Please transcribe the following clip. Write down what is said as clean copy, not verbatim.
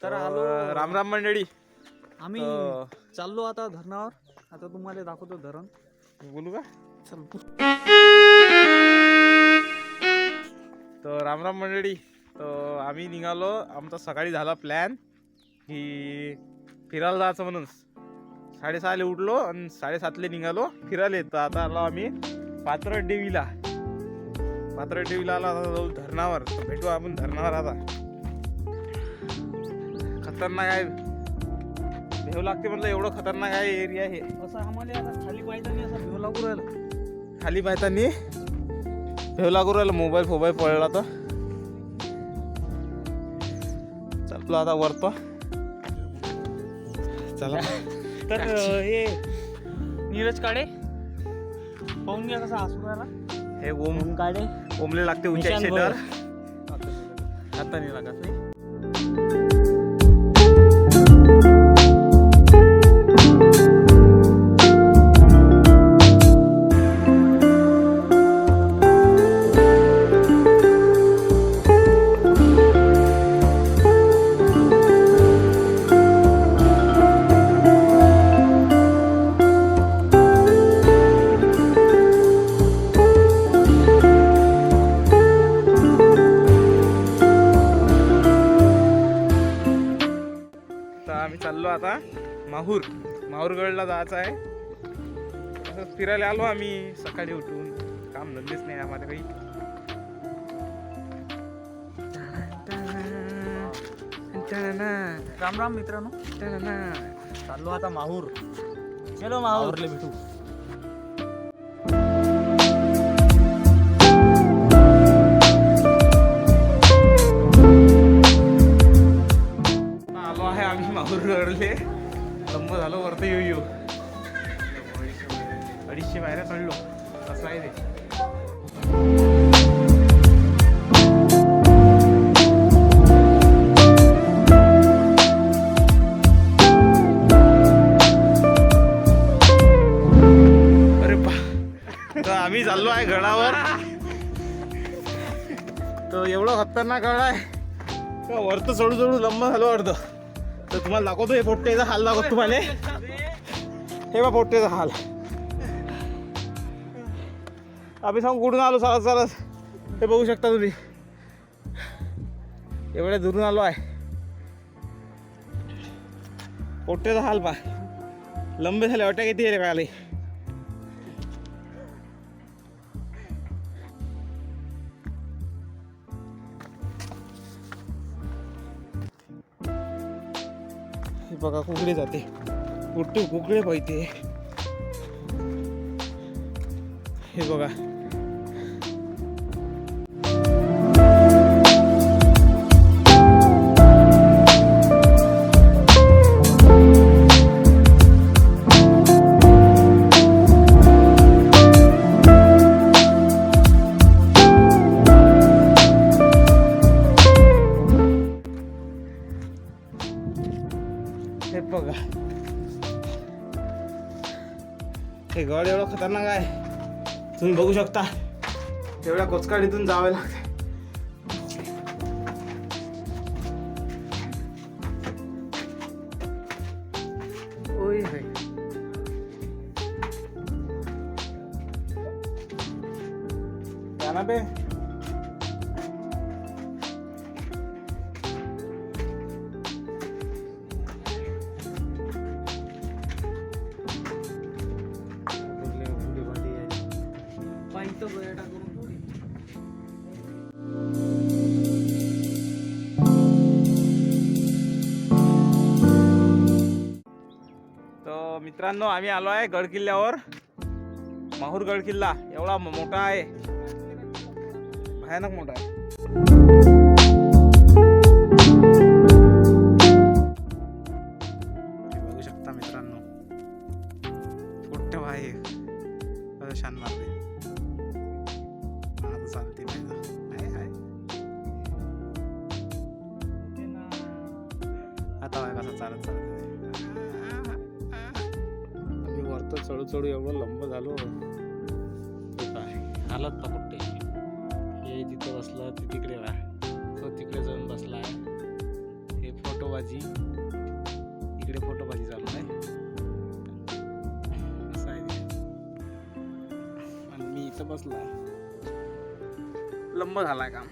तर आलो राम राम मंडळी. आम्ही चाललो आता धरणावर. आता तुम्हाला दाखवतो धरण. बोलू का? चल. तर राम राम मंडळी. तर आम्ही निघालो. आमचा सकाळी झाला प्लॅन की फिरायला जायचं म्हणून 6:30 उठलो आणि 7:30 निघालो फिरायला. तर आता आलो आम्ही पात्रट देवीला. आला. आता जाऊ धरणावर. तर भेटू आपण धरणावर. आता खतरनाक आहे, भेव लागते म्हटलं. एवढं खतरनाक आहे एरिया हे. असं आम्हाला आता खाली पाहिजे असं भेव लागू राहिलं. खाली पाहतानी भेव लागू राहिलं. मोबाईल पडला तर चाललो आता वरतो. चला. तर हे नीरज काळे पाहून घ्या कसा हसू राहिला. हे ओम काळे ओमले लागते उंचाई निशान शेटर. आता नाही लागत नाही. आम्ही चाललो आता माहूरगडला जायचं आहे. असं फिरायला आलो आम्ही सकाळी उठून. काम धंदेच नाही आम्हाला काही. राम राम मित्रांनो. चाललो आता माहूर. चलो माहूरला भेटू. आलो आहे आम्ही माहूरगडले. लंब झालो वरती येऊ 250 बाहेर चढलो. कसं आहे ते. तर आम्ही चाललो आहे गडावर. तर एवढं खतरनाक गड आहे. वरतं चढू लंब झालो अर्ध. तर तुम्हाला दाखवतो. हे पोट्ट्याचा हाल दाखवतो तुम्हाला. हे बा पोट्ट्याचा हाल. आम्ही सांगू कुठून आलो चालत. हे बघू शकता तुम्ही. एवढ्या दुरून आलो आहे. पोट्ट्याचा हाल पा. लंबे झाले. वाट्या किती आहे काय. हे बघा कुकडे जाते. कुठे कुकडे पाहिजे. हे बघा. हे बघा. हे गड एवढं खतरनाक आहे. तुम्ही बघू शकता. एवढ्या कोचकाडीतून जावे लागते. ओय होय. जाना बे. तर मित्रांनो आम्ही आलो आहे गड किल्ल्यावर. माहूर गड किल्ला एवढा मोठा आहे. भयानक मोठा आहे. बघू शकता मित्रांनो. मोठं आहे. छान मारते. आता चालते नाही. आता कसं चालत आम्ही वरतो चढू एवढं लंब झालो. हालत पकडते. हे तिथं बसलं ते तिकडे. तो तिकडे जाऊन बसलाय. हे फोटो फोटोबाजी, इकडे फोटोबाजी चालू आहे. असं आहे ते. आणि मी इथं बसलो. लंब झालाय काम.